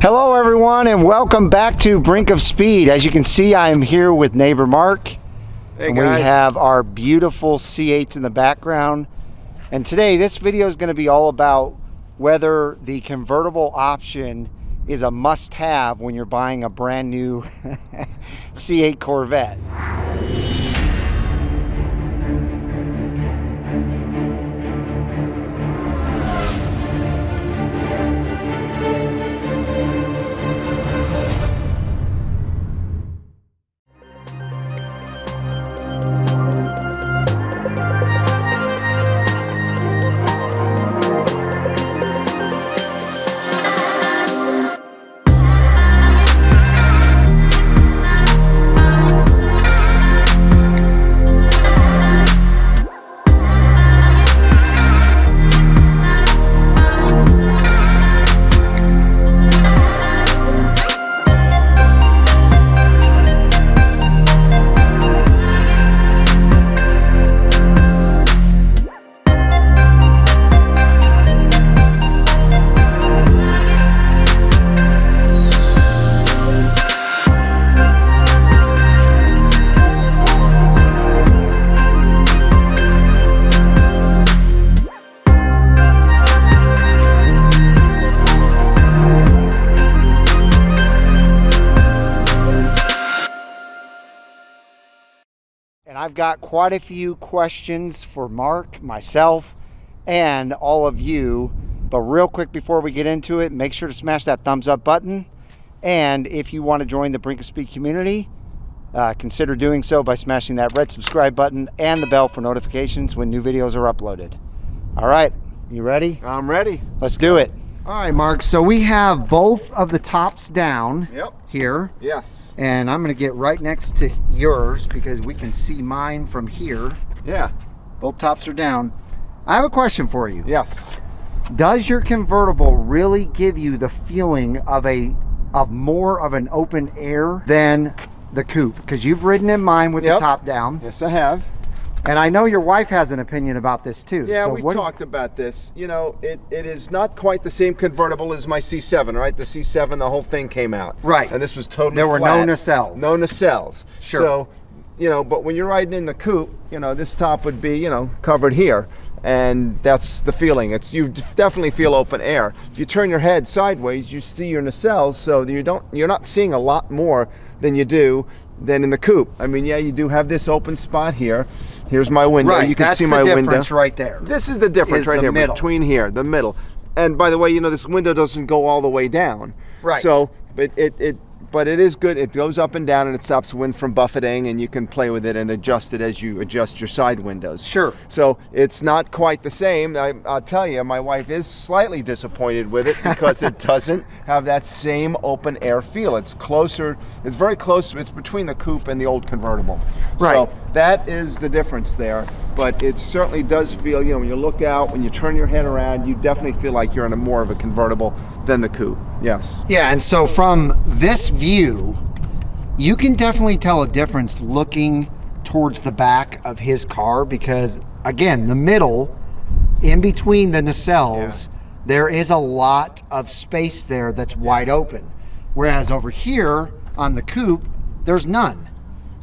Hello everyone and welcome back to Brink of Speed. As you can see, I am here with neighbor Mark. Hey and guys. We have our beautiful C8s in the background. And today this video is going to be all about whether the convertible option is a must-have when you're buying a brand new C8 Corvette. And I've got quite a few questions for Mark, myself, and all of you. But real quick before we get into it, make sure to smash that thumbs up button. And if you want to join the Brink of Speed community, consider doing so by smashing that red subscribe button and the bell for notifications when new videos are uploaded. All right, you ready? I'm ready. Let's do it. All right, Mark, so we have both of the tops down here. Yes. And I'm going to get right next to yours because we can see mine from here. Yeah. Both tops are down. I have a question for you. Yes. Does your convertible really give you the feeling of more of an open air than the coupe? Because you've ridden in mine with the top down. Yes, I have. And I know your wife has an opinion about this too. Yeah, so we talked about this. You know, it is not quite the same convertible as my C7, right? The C7, the whole thing came out. Right. And this was totally There were flat. no nacelles. No nacelles. Sure. So, you know, but when you're riding in the coupe, you know, this top would be, you know, covered here. And that's the feeling. You definitely feel open air. If you turn your head sideways, you see your nacelles, so you're not seeing a lot more than you do than in the coupe. I mean, yeah, you do have this open spot here. Here's my window. Right, you can see my that's the window. difference right there. This is the difference right here between here, the middle. And by the way, you know, this window doesn't go all the way down. Right. So, but it is good. It goes up and down and it stops wind from buffeting, and you can play with it and adjust it as you adjust your side windows. Sure. So it's not quite the same. I'll tell you, my wife is slightly disappointed with it because it doesn't have that same open air feel. It's closer, it's very close, it's between the coupe and the old convertible. Right. So that is the difference there, but it certainly does feel, you know, when you look out, when you turn your head around, you definitely feel like you're in a more of a convertible than the coupe. Yes. Yeah, and so from this view, you can definitely tell a difference looking towards the back of his car because, again, the middle, in between the nacelles, there is a lot of space there that's wide open. Whereas over here on the coupe, there's none.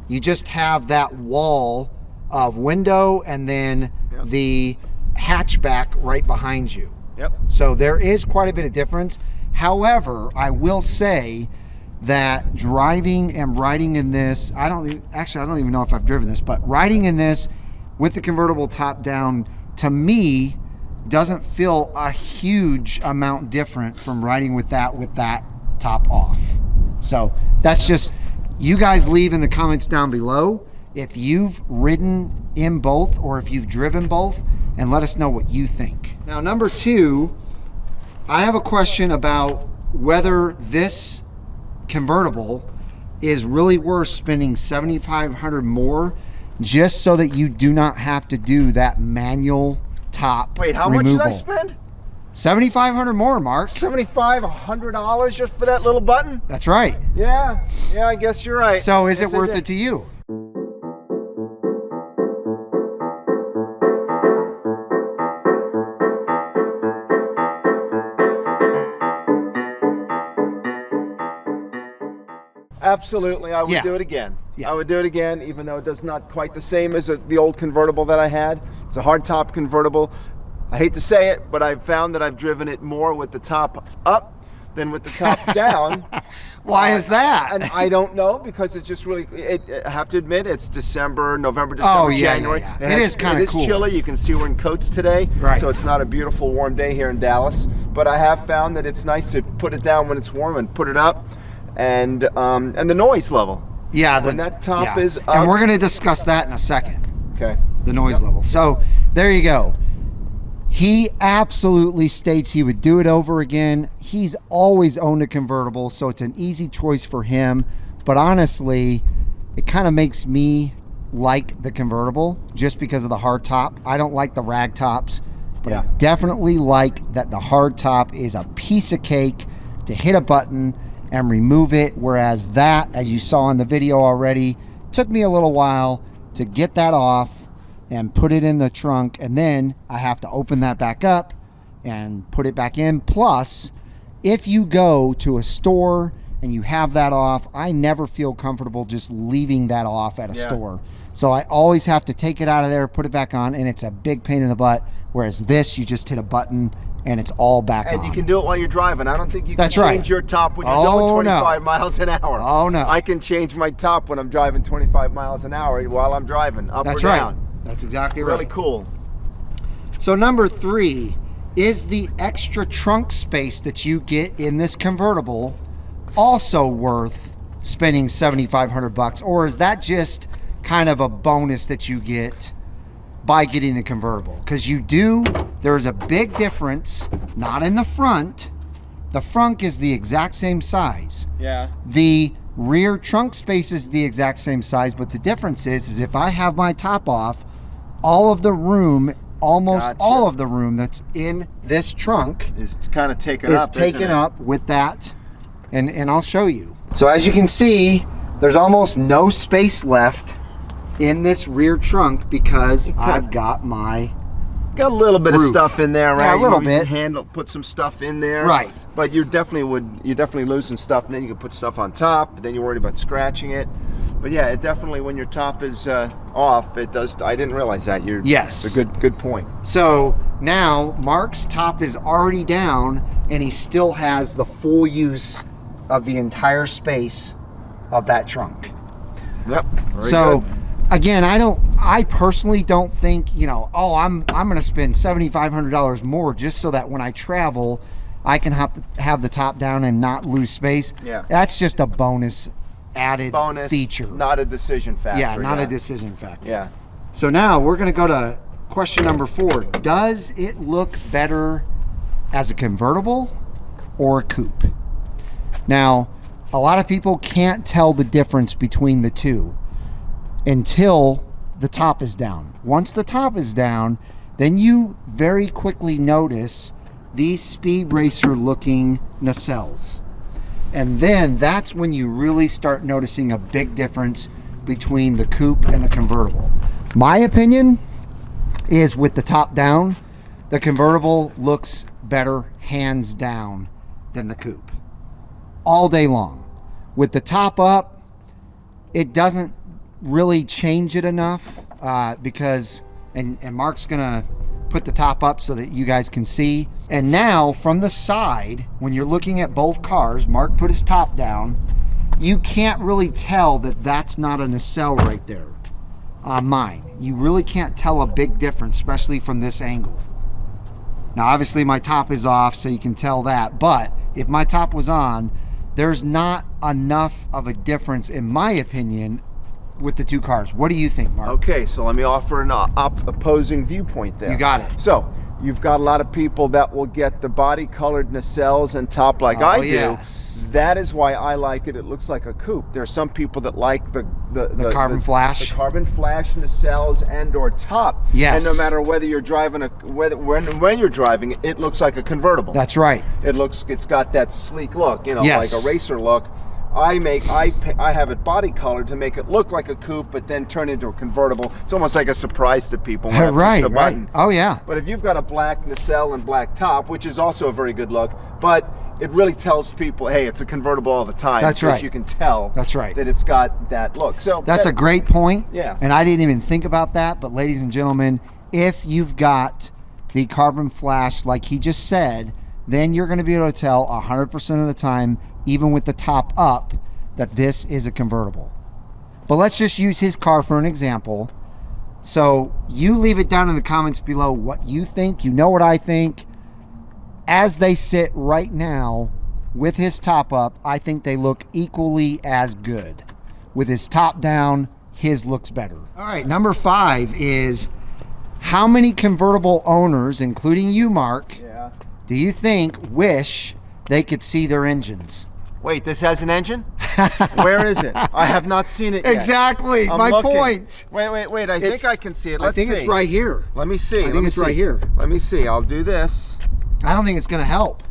You just have that wall of window and then the hatchback right behind you. Yep. So there is quite a bit of difference. However, I will say that driving and riding in this, I don't even know if I've driven this, but riding in this with the convertible top down, to me, doesn't feel a huge amount different from riding with that top off. So that's just, you guys leave in the comments down below if you've ridden in both or if you've driven both, and let us know what you think. Now, number two, I have a question about whether this convertible is really worth spending $7,500 more just so that you do not have to do that manual top Wait, how removal. much did I spend? $7,500 more, Mark. $7,500 just for that little button? That's right. Yeah, I guess you're right. So is it worth it to you? Absolutely, I would Yeah. do it again. Yeah. I would do it again, even though it does not quite the same as the old convertible that I had. It's a hardtop convertible. I hate to say it, but I've found that I've driven it more with the top up than with the top down. Why is that? And I don't know, because it's just really, I have to admit, it's November, December, Oh, yeah, January. yeah, yeah. It is kinda cool. It is chilly. You can see we're in coats today. Right. So it's not a beautiful warm day here in Dallas. But I have found that it's nice to put it down when it's warm and put it up. And the noise level. Yeah. When that top yeah. is up. And we're going to discuss that in a second. Okay. The noise level. So there you go. He absolutely states he would do it over again. He's always owned a convertible, so it's an easy choice for him. But honestly, it kind of makes me like the convertible just because of the hard top. I don't like the rag tops, but I definitely like that the hard top is a piece of cake to hit a button and remove it, whereas that, as you saw in the video already, took me a little while to get that off and put it in the trunk, and then I have to open that back up and put it back in. Plus, if you go to a store and you have that off, I never feel comfortable just leaving that off at a store. So I always have to take it out of there, put it back on, and it's a big pain in the butt. Whereas this, you just hit a button and it's all back on. And you can do it while you're driving. I don't think you can That's change right. your top when you're going 25 miles an hour. Oh, no. I can change my top when I'm driving 25 miles an hour while I'm driving, up That's or right. down. That's exactly right. Really cool. So number 3 is the extra trunk space that you get in this convertible also worth spending $7,500, or is that just kind of a bonus that you get by getting the convertible? Because there's a big difference, not in the front. The front is the exact same size. Yeah. The rear trunk space is the exact same size, but the difference is if I have my top off, all of the room, almost all of the room that's in this trunk is kind of taken is up. taken up with that, and I'll show you. So as you can see, there's almost no space left in this rear trunk because I've got my Got a little bit roof. of stuff in there, right? Yeah, a little You bit. Put some stuff in there, Right. But you're definitely losing stuff, and then you can put stuff on top. But then you're worried about scratching it. But yeah, it definitely, when your top is off, it does. I didn't realize that. Yes. It's a good point. So now Mark's top is already down and he still has the full use of the entire space of that trunk. Yep. Very So good. again, I personally don't think, I'm going to spend $7,500 more just so that when I travel, I can have the top down and not lose space. Yeah. That's just a bonus added feature. Not a decision factor. Yeah, not a decision factor. Yeah. So now we're going to go to question number 4. Does it look better as a convertible or a coupe? Now, a lot of people can't tell the difference between the two until the top is down. Once the top is down, then you very quickly notice these speed racer looking nacelles. And then that's when you really start noticing a big difference between the coupe and the convertible. My opinion is with the top down, the convertible looks better hands down than the coupe all day long. With the top up, it doesn't really change it enough because, and Mark's gonna put the top up so that you guys can see. And now from the side, when you're looking at both cars, Mark put his top down, you can't really tell that that's not a nacelle right there on mine. You really can't tell a big difference, especially from this angle. Now obviously my top is off, so you can tell that, but if my top was on, there's not enough of a difference, in my opinion, with the two cars. What do you think, Mark? Okay, so let me offer an opposing viewpoint there. You got it. So you've got a lot of people that will get the body colored nacelles and top like I do. Yes. That is why I like it. It looks like a coupe. There's some people that like the carbon flash. the carbon flash nacelles and or top. Yes. And no matter whether you're driving when you're driving, it looks like a convertible. That's right. It's got that sleek look, Yes. like a racer look. I have it body colored to make it look like a coupe, but then turn into a convertible. It's almost like a surprise to people when I push the button. Oh yeah. But if you've got a black nacelle and black top, which is also a very good look, but it really tells people, hey, it's a convertible all the time. That's right. You can tell. That's right. That it's got that look. So that's a great point. Yeah. And I didn't even think about that. But ladies and gentlemen, if you've got the carbon flash, like he just said, then you're going to be able to tell 100% of the time, even with the top up, that this is a convertible. But let's just use his car for an example. So you leave it down in the comments below what you think. You know what I think. As they sit right now with his top up, I think they look equally as good. With his top down, his looks better. All right, number 5 is how many convertible owners, including you, Mark, do you think wish they could see their engines? Wait, this has an engine? Where is it? I have not seen it yet. Exactly, my point. Wait, I think I can see it. Let's see. I think it's right here. Let me see. I think it's right here. Let me see. I'll do this. I don't think it's going to help.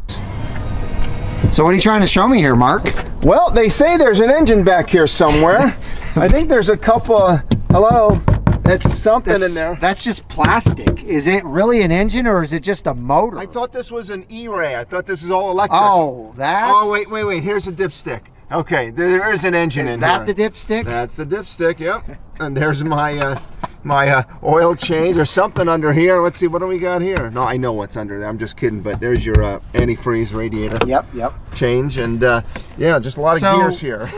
So what are you trying to show me here, Mark? Well, they say there's an engine back here somewhere. I think there's a couple, hello? That's something in there. That's just plastic. Is it really an engine or is it just a motor? I thought this was an E-ray. I thought this was all electric. Oh, that's... Oh, wait. Here's a dipstick. Okay, there is an engine in here. Is that the dipstick? That's the dipstick, yep. And there's my my oil change or something under here. Let's see, what do we got here? No, I know what's under there. I'm just kidding, but there's your antifreeze radiator. Yep. Change, and yeah, just a lot of gears here.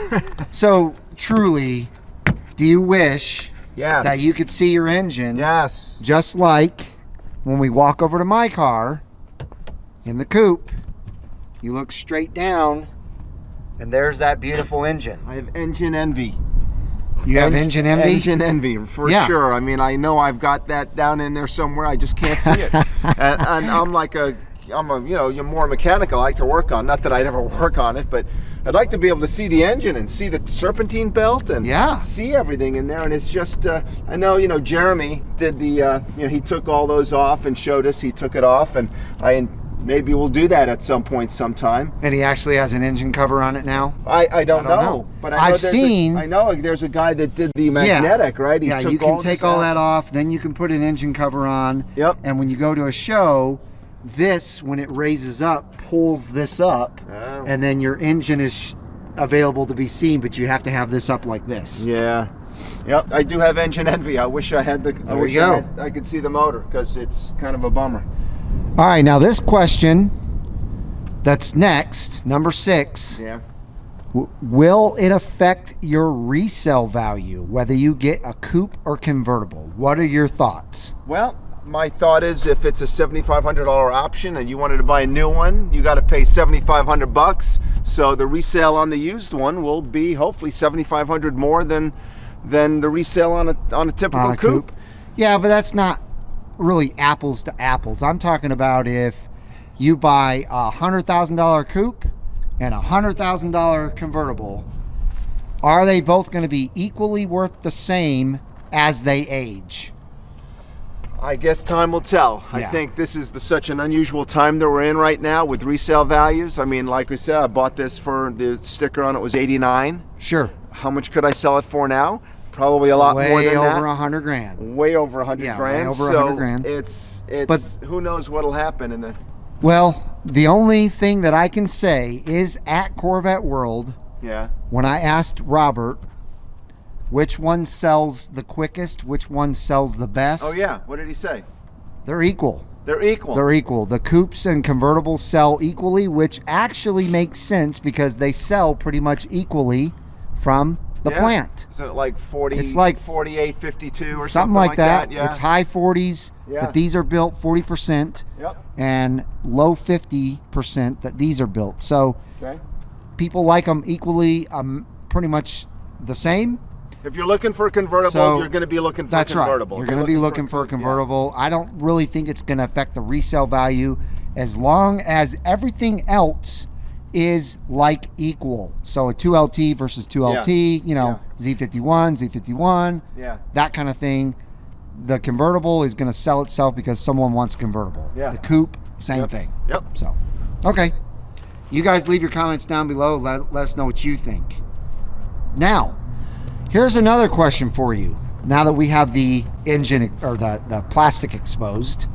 So, truly, do you wish yes. that you could see your engine? Yes. Just like when we walk over to my car in the coupe, you look straight down, and there's that beautiful engine. I have engine envy. You have engine envy? Engine envy, for sure. I mean, I know I've got that down in there somewhere. I just can't see it. and I'm you're more mechanical. I like to work on. Not that I'd ever work on it, but I'd like to be able to see the engine and see the serpentine belt and see everything in there. And it's just, I know, Jeremy did the, he took all those off and showed us. He took it off, and maybe we'll do that at some point sometime. And he actually has an engine cover on it now? I don't know. But I've seen... I know there's a guy that did the magnetic, right? He you can take all that off, then you can put an engine cover on. Yep. And when you go to a show, this, when it raises up, pulls this up. Oh. And then your engine is available to be seen, but you have to have this up like this. Yeah. Yep, I do have engine envy. I wish I had the... There you go. I could see the motor, because it's kind of a bummer. All right, now this question that's next, number 6. Yeah. Will it affect your resale value, whether you get a coupe or convertible? What are your thoughts? Well, my thought is if it's a $7,500 option and you wanted to buy a new one, you got to pay $7,500. So the resale on the used one will be hopefully $7,500 more than the resale on a typical coupe. Yeah, but that's not really apples to apples. I'm talking about if you buy a $100,000 coupe and a $100,000 convertible, are they both going to be equally worth the same as they age? I guess time will tell. I think this is such an unusual time that we're in right now with resale values. I mean, like we said, I bought this for the sticker on it was $89. Sure. How much could I sell it for now? Probably a lot more than that. Way over $100,000. Way over $100,000. Way over $100,000. But who knows what'll happen in the... Well, the only thing that I can say is at Corvette World, when I asked Robert which one sells the quickest, which one sells the best. Oh yeah, what did he say? They're equal. They're equal. They're equal. The coupes and convertibles sell equally, which actually makes sense because they sell pretty much equally from the plant. Is it like 40? It's like 48, 52 or something like that. Yeah. It's high 40s, but these are built 40%, and low 50% that these are built. So people like them equally, pretty much the same. If you're looking for a convertible, you're going to be looking for a convertible. Right. You're going to be looking for a convertible. I don't really think it's going to affect the resale value as long as everything else is like equal. So a 2LT versus 2LT, Z51, that kind of thing. The convertible is going to sell itself because someone wants a convertible. The coupe, same thing. So, okay. You guys leave your comments down below. Let us know what you think. Now, here's another question for you. Now that we have the engine or the plastic exposed,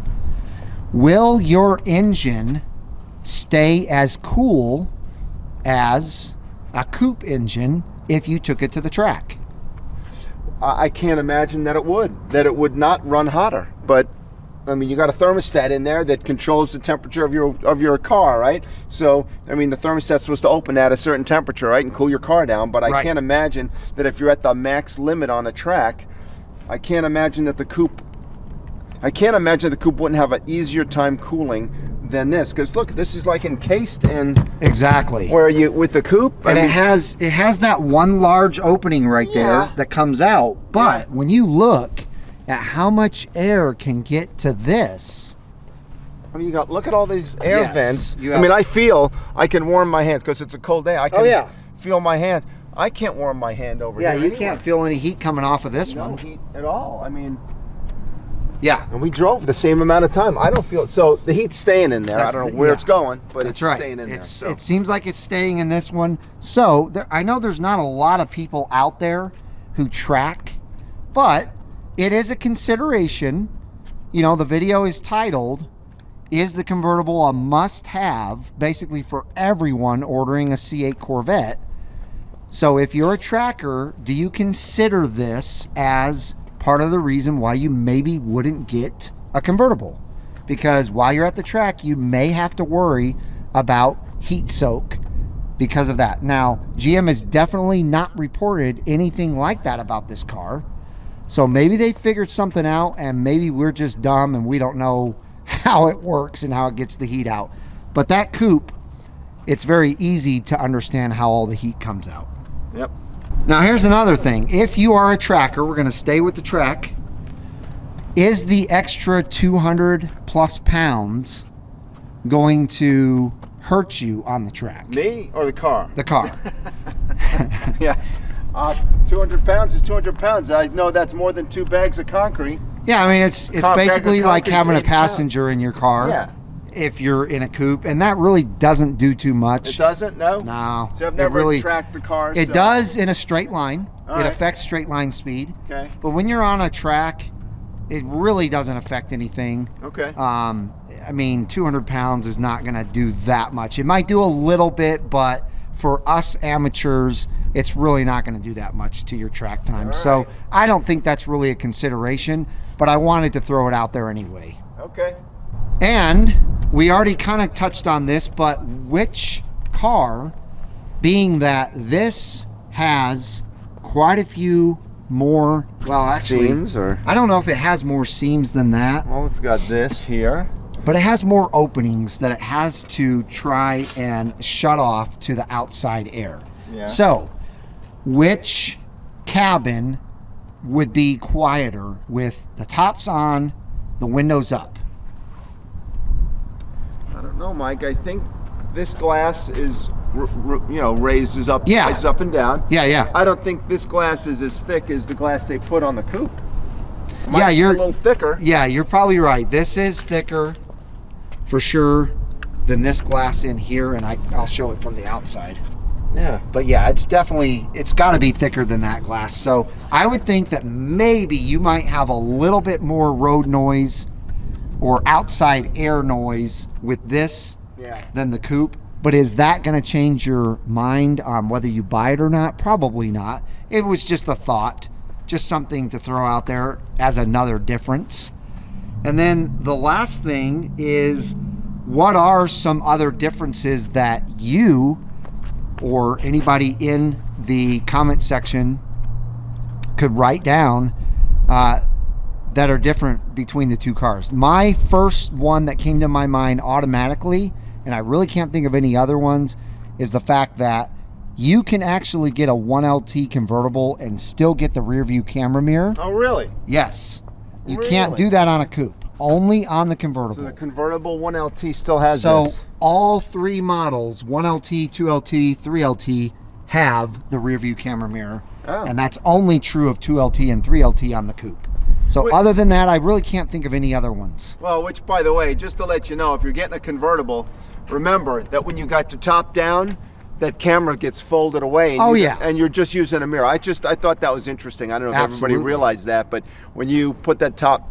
will your engine stay as cool as a coupe engine if you took it to the track? I can't imagine that it would not run hotter. But I mean, you got a thermostat in there that controls the temperature of your car, right? So I mean, the thermostat's supposed to open at a certain temperature, right, and cool your car down. But I can't imagine that if you're at the max limit on a track, I can't imagine that the coupe wouldn't have an easier time cooling than this. Because look, this is like encased in exactly where you with the coupe, and it has that one large opening right there that comes out. But when you look at how much air can get to this, I mean, look at all these air vents. I mean, I can warm my hands because it's a cold day. I can feel my hands. I can't warm my hand over here. Yeah, you can't feel any heat coming off of this one. No heat at all. I mean, yeah. And we drove the same amount of time. I don't feel it. So the heat's staying in there. I don't know where it's going, but it's staying in there. So. It seems like it's staying in this one. So I know there's not a lot of people out there who track, but it is a consideration. You know, the video is titled, "Is the convertible a must-have?" Basically for everyone ordering a C8 Corvette. So if you're a tracker, do you consider this as part of the reason why you maybe wouldn't get a convertible? Because while you're at the track, you may have to worry about heat soak because of that. Now, GM has definitely not reported anything like that about this car. So maybe they figured something out, and maybe we're just dumb and we don't know how it works and how it gets the heat out. But that coupe, it's very easy to understand how all the heat comes out. Yep. Now here's another thing. If you are a tracker, we're going to stay with the track. Is the extra 200 plus pounds going to hurt you on the track? Me or the car? The car. Yes. 200 pounds is 200 pounds. I know that's more than 2 bags of concrete. Yeah, I mean, it's basically like having a passenger in your car. Yeah. If you're in a coupe, and that really doesn't do too much. It doesn't? No? No. So I've never tracked the car. It does in a straight line. All it right. affects straight line speed. Okay. But when you're on a track, it really doesn't affect anything. Okay. I mean, 200 pounds is not going to do that much. It might do a little bit, but for us amateurs, it's really not going to do that much to your track time. All So right. I don't think that's really a consideration, but I wanted to throw it out there anyway. Okay. And we already kind of touched on this, but which car, being that this has quite a few more, well, actually, Seams or? I don't know if it has more seams than that, Well, it's got this here. but it has more openings that it has to try and shut off to the outside air. Yeah. So, which cabin would be quieter with the tops on, the windows up? I don't know, Mike. I think this glass is, raises up, Yeah. rises up and down. Yeah, yeah. I don't think this glass is as thick as the glass they put on the coupe. Yeah, Mine's a little thicker. Yeah, you're probably right. This is thicker for sure than this glass in here, and I'll show it from the outside. Yeah. But yeah, it's got to be thicker than that glass. So I would think that maybe you might have a little bit more road noise or outside air noise with this than the coupe. But is that going to change your mind on whether you buy it or not? Probably not. It was just a thought, just something to throw out there as another difference. And then the last thing is, what are some other differences that you or anybody in the comment section could write down that are different between the two cars? My first one that came to my mind automatically, and I really can't think of any other ones, is the fact that you can actually get a 1LT convertible and still get the rear view camera mirror. Oh, really? Yes. You Really? can't do that on a coupe, only on the convertible. So the convertible 1LT still has So this. all three models, 1LT, 2LT, 3LT, have the rear view camera mirror. Oh. And that's only true of 2LT and 3LT on the coupe. So Wait. other than that, I really can't think of any other ones. Well, which, by the way, just to let you know, if you're getting a convertible, remember that when you got your top down, that camera gets folded away. And and you're just using a mirror. I thought that was interesting. I don't know if Absolutely. everybody realized that, but when you put that top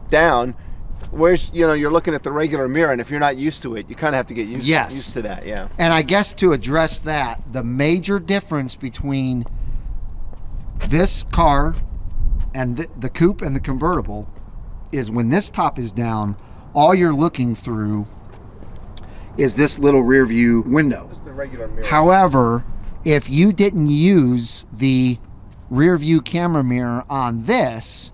down, where's, you know, you're looking at the regular mirror, and if you're not used to it, you kind of have to get Yes. used to that. Yeah. And I guess to address that, the major difference between this car and the Coupe and the Convertible is when this top is down, all you're looking through is this little rear view window. Just the regular mirror. However, if you didn't use the rear view camera mirror on this,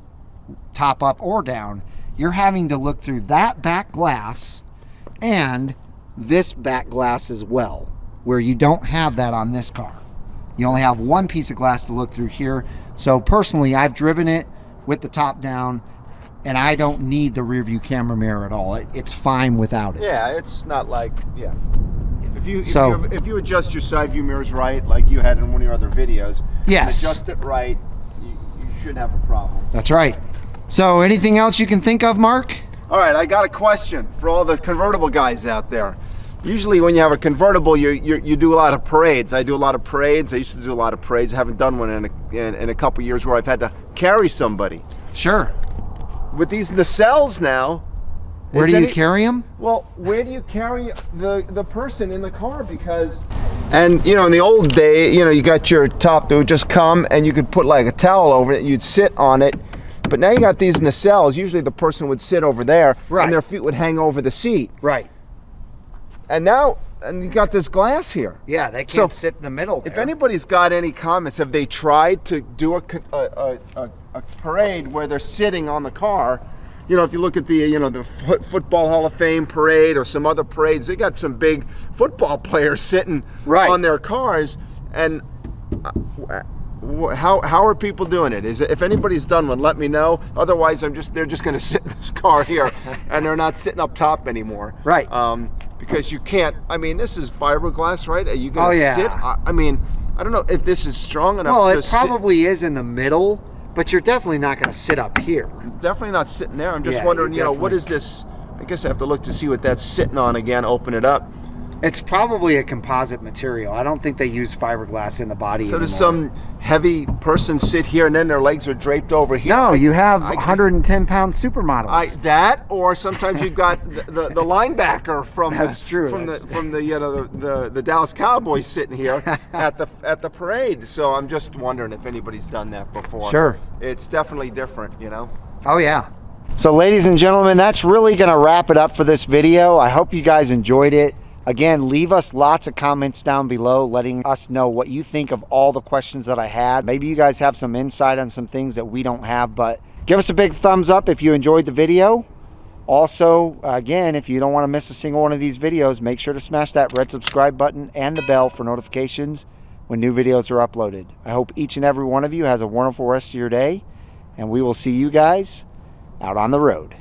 top up or down, you're having to look through that back glass and this back glass as well, where you don't have that on this car. You only have one piece of glass to look through here. So personally, I've driven it with the top down, and I don't need the rear view camera mirror at all. It's fine without it. Yeah, it's not like, yeah. If you adjust your side view mirrors right, like you had in one of your other videos, yes, and adjust it right, you shouldn't have a problem. That's right. So anything else you can think of, Mark? All right, I got a question for all the convertible guys out there. Usually when you have a convertible, you do a lot of parades. I do a lot of parades. I used to do a lot of parades. I haven't done one in a couple years where I've had to carry somebody. Sure. With these nacelles now, where do you carry them? Well, where do you carry the person in the car? Because, and you know, in the old day, you know, you got your top that would just come and you could put like a towel over it, you'd sit on it. But now you got these nacelles. Usually the person would sit over there, right, and their feet would hang over the seat. Right. And now, and you got this glass here. Yeah, they can't sit in the middle there. If anybody's got any comments, have they tried to do a parade where they're sitting on the car? You know, if you look at the, you know, the Football Hall of Fame parade or some other parades, they got some big football players sitting on their cars. And how are people doing it? If anybody's done one, let me know. Otherwise, they're just going to sit in this car here, and they're not sitting up top anymore. Right. Because you can't. I mean, this is fiberglass, right? Are you going to sit? I mean, I don't know if this is strong enough. Well, it probably is in the middle, but you're definitely not going to sit up here. Definitely not sitting there. I'm just wondering, you know, what is this? I guess I have to look to see what that's sitting on again. Open it up. It's probably a composite material. I don't think they use fiberglass in the body anymore. Does some heavy person sit here and then their legs are draped over here? No, you have 110-pound supermodels. That, or sometimes you've got the linebacker from that's true. From the Dallas Cowboys sitting here at the parade. So I'm just wondering if anybody's done that before. Sure. It's definitely different, you know. Oh yeah. So ladies and gentlemen, that's really going to wrap it up for this video. I hope you guys enjoyed it. Again, leave us lots of comments down below letting us know what you think of all the questions that I had. Maybe you guys have some insight on some things that we don't have, but give us a big thumbs up if you enjoyed the video. Also, again, if you don't want to miss a single one of these videos, make sure to smash that red subscribe button and the bell for notifications when new videos are uploaded. I hope each and every one of you has a wonderful rest of your day, and we will see you guys out on the road.